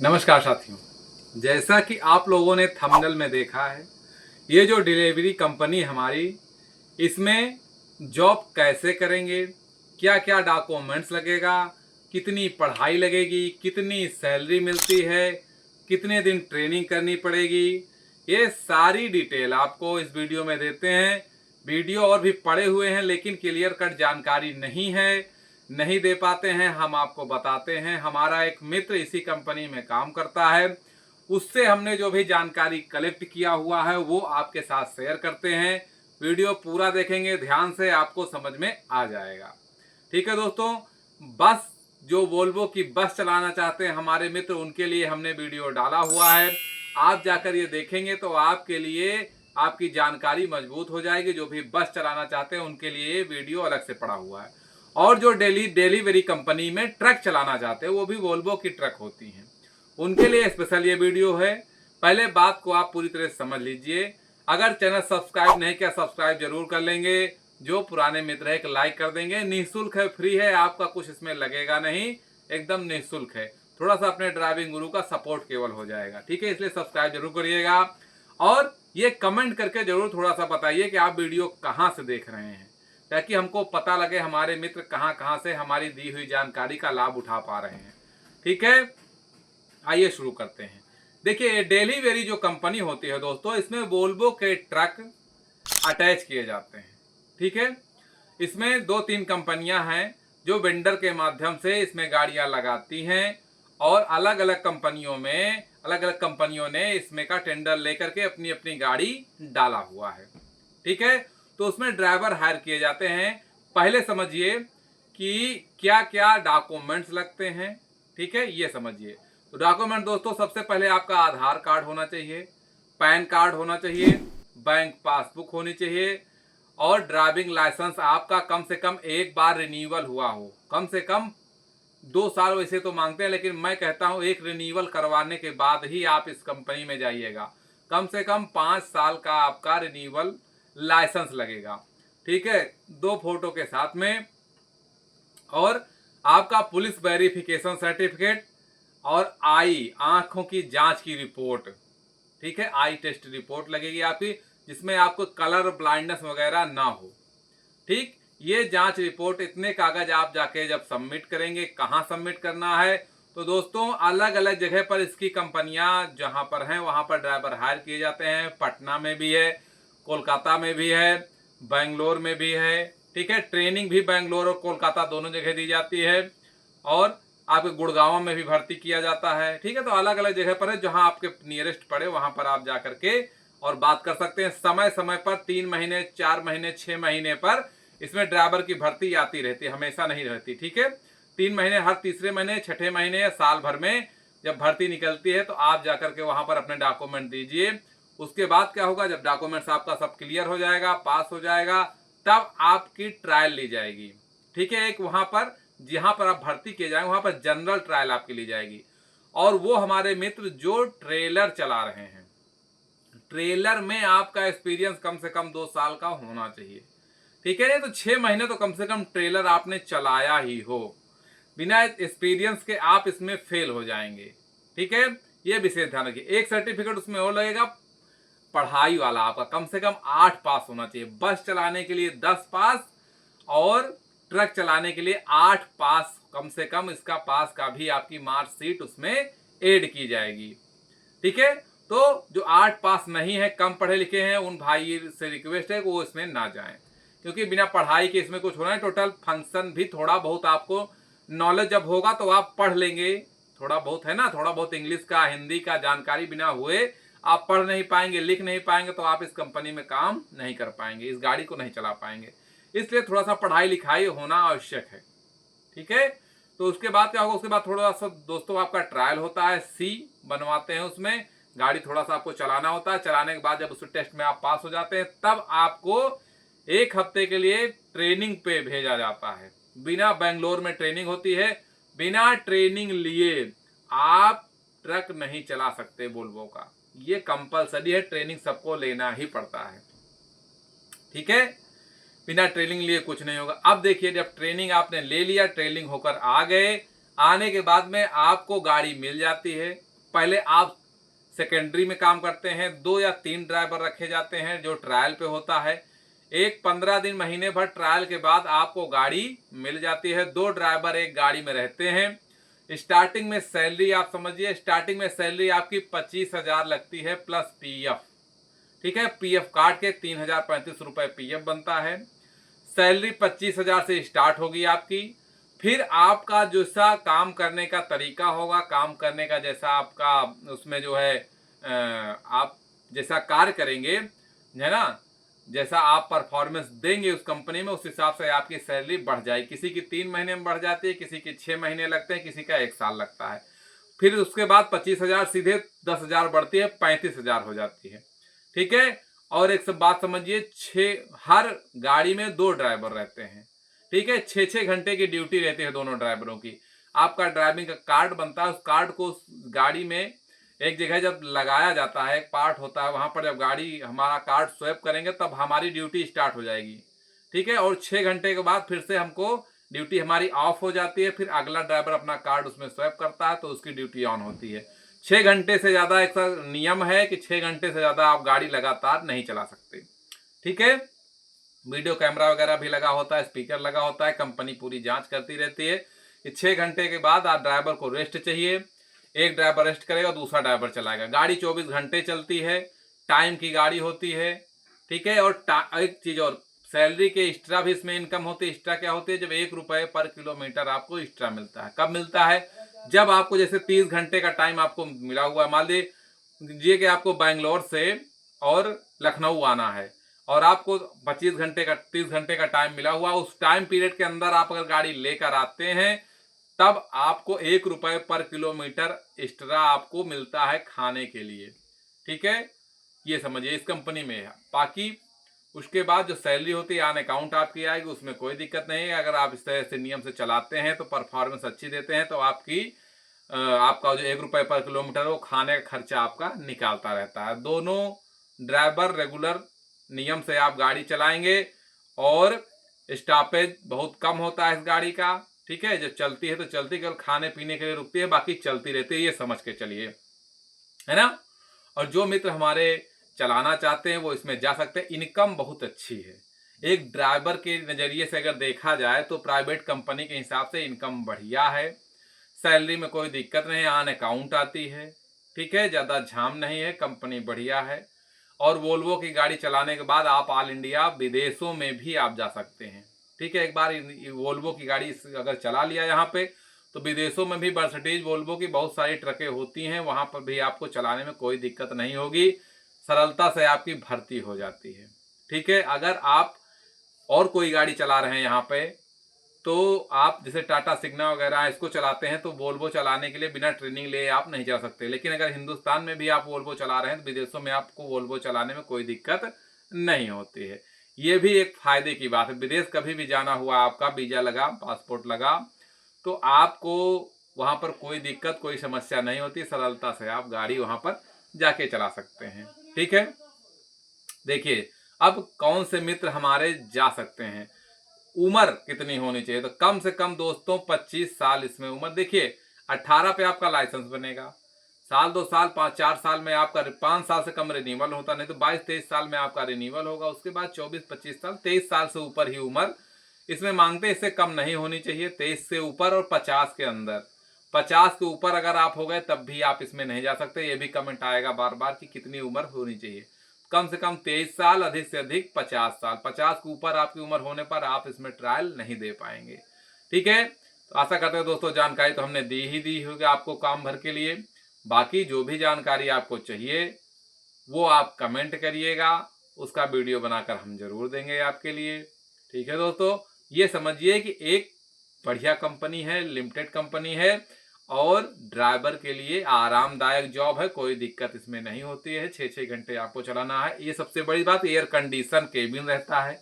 नमस्कार साथियों। जैसा कि आप लोगों ने थंबनेल में देखा है, ये जो डिलीवरी कंपनी हमारी, इसमें जॉब कैसे करेंगे, क्या क्या डॉक्यूमेंट्स लगेगा, कितनी पढ़ाई लगेगी, कितनी सैलरी मिलती है, कितने दिन ट्रेनिंग करनी पड़ेगी, ये सारी डिटेल आपको इस वीडियो में देते हैं। वीडियो और भी पड़े हुए हैं लेकिन क्लियर कट जानकारी नहीं दे पाते हैं, हम आपको बताते हैं। हमारा एक मित्र इसी कंपनी में काम करता है, उससे हमने जो भी जानकारी कलेक्ट किया हुआ है वो आपके साथ शेयर करते हैं। वीडियो पूरा देखेंगे ध्यान से, आपको समझ में आ जाएगा। ठीक है दोस्तों, बस जो वोल्वो की बस चलाना चाहते हैं हमारे मित्र, उनके लिए हमने वीडियो डाला हुआ है। आप जाकर ये देखेंगे तो आपके लिए आपकी जानकारी मजबूत हो जाएगी। जो भी बस चलाना चाहते हैं उनके लिए वीडियो अलग से पड़ा हुआ है। और जो डिलीवरी कंपनी में ट्रक चलाना चाहते हैं, वो भी वोल्वो की ट्रक होती हैं, उनके लिए स्पेशल ये वीडियो है। पहले बात को आप पूरी तरह समझ लीजिए। अगर चैनल सब्सक्राइब नहीं किया, सब्सक्राइब जरूर कर लेंगे। जो पुराने मित्र है एक लाइक कर देंगे। निःशुल्क है, फ्री है, आपका कुछ इसमें लगेगा नहीं, एकदम निःशुल्क है। थोड़ा सा अपने ड्राइविंग गुरु का सपोर्ट केवल हो जाएगा, ठीक है। इसलिए सब्सक्राइब जरूर करिएगा और ये कमेंट करके जरूर थोड़ा सा बताइए कि आप वीडियो कहाँ से देख रहे हैं, ताकि हमको पता लगे हमारे मित्र कहाँ कहाँ से हमारी दी हुई जानकारी का लाभ उठा पा रहे हैं। ठीक है, आइए शुरू करते हैं। देखिए, डिलीवरी जो कंपनी होती है दोस्तों, इसमें वोल्वो के ट्रक अटैच किए जाते हैं। ठीक है, इसमें दो तीन कंपनियां हैं जो वेंडर के माध्यम से इसमें गाड़ियां लगाती हैं और अलग अलग कंपनियों ने इसमें का टेंडर लेकर के अपनी अपनी गाड़ी डाला हुआ है। ठीक है, तो उसमें ड्राइवर हायर किए जाते हैं। पहले समझिए कि क्या क्या डॉक्यूमेंट्स लगते हैं। ठीक है, ये समझिए। तो डॉक्यूमेंट दोस्तों, सबसे पहले आपका आधार कार्ड होना चाहिए, पैन कार्ड होना चाहिए, बैंक पासबुक होनी चाहिए और ड्राइविंग लाइसेंस आपका कम से कम एक बार रिन्यूअल हुआ हो। कम से कम 2 साल वैसे तो मांगते हैं, लेकिन मैं कहता हूं एक रिन्यूअल करवाने के बाद ही आप इस कंपनी में जाइएगा। कम से कम 5 साल का आपका रिन्यूअल लाइसेंस लगेगा। ठीक है, 2 फोटो के साथ में, और आपका पुलिस वेरिफिकेशन सर्टिफिकेट और आंखों की जांच की रिपोर्ट। ठीक है, आई टेस्ट रिपोर्ट लगेगी आपकी, जिसमें आपको कलर ब्लाइंडनेस वगैरह ना हो। ठीक, ये जांच रिपोर्ट, इतने कागज आप जाके जब सबमिट करेंगे, कहाँ सबमिट करना है, तो दोस्तों अलग अलग जगह पर इसकी कंपनियां जहां पर हैं वहां पर ड्राइवर हायर किए जाते हैं। पटना में भी है, कोलकाता में भी है, बेंगलोर में भी है। ठीक है, ट्रेनिंग भी बेंगलोर और कोलकाता दोनों जगह दी जाती है और आपके गुड़गांव में भी भर्ती किया जाता है। ठीक है, तो अलग अलग जगह पर है, जहां आपके नियरेस्ट पड़े वहां पर आप जाकर के और बात कर सकते हैं। समय समय पर 3 महीने, 4 महीने, 6 महीने पर इसमें ड्राइवर की भर्ती आती रहती है, हमेशा नहीं रहती। ठीक है, 3 महीने, हर तीसरे महीने, छठे महीने या साल भर में जब भर्ती निकलती है तो आप जाकर के वहां पर अपने डॉक्यूमेंट दीजिए। उसके बाद क्या होगा, जब डॉक्यूमेंट्स आपका सब क्लियर हो जाएगा, पास हो जाएगा, तब आपकी ट्रायल ली जाएगी। ठीक है, एक वहां पर जहां पर आप भर्ती किए जाएंगे वहां पर जनरल ट्रायल आपकी ली जाएगी। और वो हमारे मित्र जो ट्रेलर चला रहे हैं, ट्रेलर में आपका एक्सपीरियंस कम से कम 2 साल का होना चाहिए। ठीक है, नहीं तो 6 महीने तो कम से कम ट्रेलर आपने चलाया ही हो। बिना एक्सपीरियंस के आप इसमें फेल हो जाएंगे। ठीक है, ये विशेष ध्यान रखिए। एक सर्टिफिकेट उसमें और लगेगा पढ़ाई वाला, आपका कम से कम 8 पास होना चाहिए। बस चलाने के लिए 10 पास और ट्रक चलाने के लिए 8 पास कम से कम, इसका पास का भी आपकी मार्कशीट उसमें ऐड की जाएगी। ठीक है, तो जो 8 पास नहीं है, कम पढ़े लिखे हैं, उन भाई से रिक्वेस्ट है कि वो इसमें ना जाएं, क्योंकि बिना पढ़ाई के इसमें कुछ होना है। टोटल फंक्शन भी थोड़ा बहुत आपको नॉलेज जब होगा तो आप पढ़ लेंगे। थोड़ा बहुत है ना, थोड़ा बहुत इंग्लिश का, हिंदी का जानकारी बिना हुए आप पढ़ नहीं पाएंगे, लिख नहीं पाएंगे, तो आप इस कंपनी में काम नहीं कर पाएंगे, इस गाड़ी को नहीं चला पाएंगे। इसलिए थोड़ा सा पढ़ाई लिखाई होना आवश्यक है। ठीक है, तो उसके बाद क्या होगा, उसके बाद थोड़ा सा दोस्तों आपका ट्रायल होता है, सी बनवाते हैं उसमें, गाड़ी थोड़ा सा आपको चलाना होता है। चलाने के बाद जब उस टेस्ट में आप पास हो जाते हैं, तब आपको 1 हफ्ते के लिए ट्रेनिंग पे भेजा जाता है। बिना बेंगलोर में ट्रेनिंग होती है, बिना ट्रेनिंग लिए आप ट्रक नहीं चला सकते वोल्वो का, ये कंपलसरी है, ट्रेनिंग सबको लेना ही पड़ता है। ठीक है, बिना ट्रेनिंग लिए कुछ नहीं होगा। अब देखिए, जब ट्रेनिंग आपने ले लिया, ट्रेनिंग होकर आ गए, आने के बाद में आपको गाड़ी मिल जाती है। पहले आप सेकेंडरी में काम करते हैं, 2 या 3 ड्राइवर रखे जाते हैं जो ट्रायल पे होता है। एक 15 दिन महीने भर ट्रायल के बाद आपको गाड़ी मिल जाती है। 2 ड्राइवर एक गाड़ी में रहते हैं। स्टार्टिंग में सैलरी आप समझिए, स्टार्टिंग में सैलरी आपकी 25,000 लगती है प्लस पीएफ। ठीक है, पीएफ काट के 3,035 रुपये पीएफ बनता है। सैलरी 25,000 से स्टार्ट होगी आपकी। फिर आपका जैसा काम करने का तरीका होगा, काम करने का जैसा आपका उसमें जो है आप जैसा कार्य करेंगे, है ना, जैसा आप परफॉर्मेंस देंगे उस कंपनी में, उस हिसाब से आपकी सैलरी बढ़ जाएगी। किसी की 3 महीने में बढ़ जाती है, किसी की 6 महीने लगते हैं, किसी का 1 साल लगता है। फिर उसके बाद 25,000 सीधे 10,000 बढ़ती है, 35,000 हो जाती है। ठीक है, और एक सब बात समझिए, 6 हर गाड़ी में 2 ड्राइवर रहते हैं। ठीक है, 6-6 घंटे की ड्यूटी रहती है दोनों ड्राइवरों की। आपका ड्राइविंग का कार्ड बनता है, उस कार्ड को उस गाड़ी में एक जगह जब लगाया जाता है, एक पार्ट होता है, वहां पर जब गाड़ी हमारा कार्ड स्वैप करेंगे तब हमारी ड्यूटी स्टार्ट हो जाएगी। ठीक है, और 6 घंटे के बाद फिर से हमको ड्यूटी हमारी ऑफ हो जाती है। फिर अगला ड्राइवर अपना कार्ड उसमें स्वैप करता है तो उसकी ड्यूटी ऑन होती है। 6 घंटे से ज़्यादा एक नियम है कि 6 घंटे से ज़्यादा आप गाड़ी लगातार नहीं चला सकते। ठीक है, वीडियो कैमरा वगैरह भी लगा होता है, स्पीकर लगा होता है, कंपनी पूरी जांच करती रहती है कि 6 घंटे के बाद आप ड्राइवर को रेस्ट चाहिए। एक ड्राइवर रेस्ट करेगा, दूसरा ड्राइवर चलाएगा। गाड़ी 24 घंटे चलती है, टाइम की गाड़ी होती है। ठीक है, और एक चीज़ और, सैलरी के एक्स्ट्रा भी इसमें इनकम होती है। एक्स्ट्रा क्या होती है, जब 1 रुपये पर किलोमीटर आपको एक्स्ट्रा मिलता है। कब मिलता है, जब आपको जैसे 30 घंटे का टाइम आपको मिला हुआ है, मान लीजिए कि आपको बैंगलोर से और लखनऊ आना है और आपको 30 घंटे का टाइम मिला हुआ, उस टाइम पीरियड के अंदर आप अगर गाड़ी लेकर आते हैं तब आपको 1 रुपये पर किलोमीटर एक्स्ट्रा आपको मिलता है खाने के लिए। ठीक है, ये समझिए इस कंपनी में है। बाकी उसके बाद जो सैलरी होती है ऑन अकाउंट आपकी आएगी, उसमें कोई दिक्कत नहीं है। अगर आप इस तरह से नियम से चलाते हैं तो परफॉर्मेंस अच्छी देते हैं तो आपका जो 1 रुपये पर किलोमीटर है वो खाने का खर्चा आपका निकालता रहता है। दोनों ड्राइवर रेगुलर नियम से आप गाड़ी चलाएंगे और स्टॉपेज बहुत कम होता है इस गाड़ी का। ठीक है, जब चलती है तो चलती, केवल खाने पीने के लिए रुकती है, बाकी चलती रहती है, ये समझ के चलिए, है ना। और जो मित्र हमारे चलाना चाहते हैं वो इसमें जा सकते हैं। इनकम बहुत अच्छी है। एक ड्राइवर के नज़रिए से अगर देखा जाए तो प्राइवेट कंपनी के हिसाब से इनकम बढ़िया है। सैलरी में कोई दिक्कत नहीं, ऑन अकाउंट आती है। ठीक है, ज़्यादा झाम नहीं है, कंपनी बढ़िया है। और वोल्वो की गाड़ी चलाने के बाद आप ऑल इंडिया विदेशों में भी आप जा सकते हैं। ठीक है, एक बार वोल्वो की गाड़ी अगर चला लिया यहाँ पे तो विदेशों में भी मर्सिडीज वोल्वो की बहुत सारी ट्रकें होती हैं, वहाँ पर भी आपको चलाने में कोई दिक्कत नहीं होगी, सरलता से आपकी भर्ती हो जाती है। ठीक है, अगर आप और कोई गाड़ी चला रहे हैं यहाँ पे तो आप जैसे टाटा सिग्ना वगैरह इसको चलाते हैं तो वोल्वो चलाने के लिए बिना ट्रेनिंग लिए आप नहीं चला सकते। लेकिन अगर हिंदुस्तान में भी आप वोल्वो चला रहे हैं तो विदेशों में आपको वोल्वो चलाने में कोई दिक्कत नहीं होती है। ये भी एक फायदे की बात है। विदेश कभी भी जाना हुआ, आपका वीजा लगा, पासपोर्ट लगा, तो आपको वहाँ पर कोई दिक्कत, कोई समस्या नहीं होती, सरलता से आप गाड़ी वहाँ पर जाके चला सकते हैं। ठीक है, देखिए अब कौन से मित्र हमारे जा सकते हैं, उम्र कितनी होनी चाहिए, तो कम से कम दोस्तों 25 साल इसमें उम्र। देखिए 18 पे आपका लाइसेंस बनेगा, साल 2 साल 5-4 साल में आपका 5 साल से कम रिन्यूअल होता नहीं तो 22-23 साल में आपका रिन्यूअल होगा। उसके बाद 24-25 साल, 23 साल से ऊपर ही उम्र इसमें मांगते हैं, इससे कम नहीं होनी चाहिए। 23 से ऊपर और 50 के अंदर। 50 के ऊपर अगर आप हो गए तब भी आप इसमें नहीं जा सकते। ये भी कमेंट आएगा बार बार कि कितनी उम्र होनी चाहिए। कम से कम 23 साल, अधिक से अधिक 50 साल। 50 के ऊपर आपकी उम्र होने पर आप इसमें ट्रायल नहीं दे पाएंगे। ठीक है, तो आशा करते हैं दोस्तों जानकारी तो हमने दी होगी आपको काम भर के लिए। बाकी जो भी जानकारी आपको चाहिए वो आप कमेंट करिएगा, उसका वीडियो बनाकर हम जरूर देंगे आपके लिए। ठीक है दोस्तों, ये समझिए कि एक बढ़िया कंपनी है, लिमिटेड कंपनी है और ड्राइवर के लिए आरामदायक जॉब है, कोई दिक्कत इसमें नहीं होती है। 6-6 घंटे आपको चलाना है, ये सबसे बड़ी बात। एयर कंडीशन केबिन रहता है,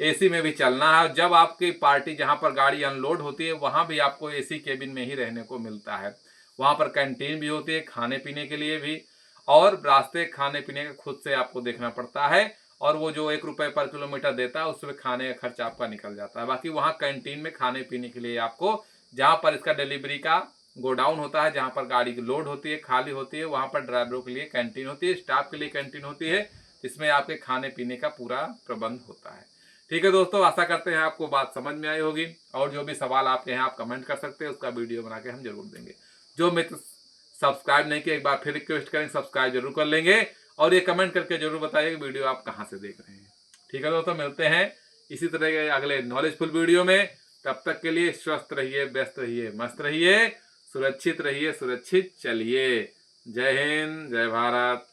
एसी में भी चलना है। जब आपकी पार्टी जहाँ पर गाड़ी अनलोड होती है वहाँ भी आपको एसी केबिन में ही रहने को मिलता है। वहाँ पर कैंटीन भी होती है खाने पीने के लिए भी, और रास्ते खाने पीने का खुद से आपको देखना पड़ता है। और वो जो 1 रुपये पर किलोमीटर देता है उसमें खाने का खर्च आपका निकल जाता है। बाकी वहाँ कैंटीन में खाने पीने के लिए आपको, जहाँ पर इसका डिलीवरी का गोडाउन होता है जहाँ पर गाड़ी की लोड होती है, खाली होती है, वहाँ पर ड्राइवरों के लिए कैंटीन होती है, स्टाफ के लिए कैंटीन होती है, जिसमें आपके खाने पीने का पूरा प्रबंध होता है। ठीक है दोस्तों, आशा करते हैं आपको बात समझ में आई होगी, और जो भी सवाल आपके हैं आप कमेंट कर सकते हैं, उसका वीडियो बना के हम जरूर देंगे। जो मित्र सब्सक्राइब नहीं किया, एक बार फिर रिक्वेस्ट करें, सब्सक्राइब जरूर कर लेंगे, और ये कमेंट करके जरूर बताइए कि वीडियो आप कहाँ से देख रहे हैं। ठीक है दोस्तों, मिलते हैं इसी तरह के अगले नॉलेजफुल वीडियो में। तब तक के लिए स्वस्थ रहिए, व्यस्त रहिए, मस्त रहिए, सुरक्षित रहिए, सुरक्षित चलिए। जय हिंद, जय भारत।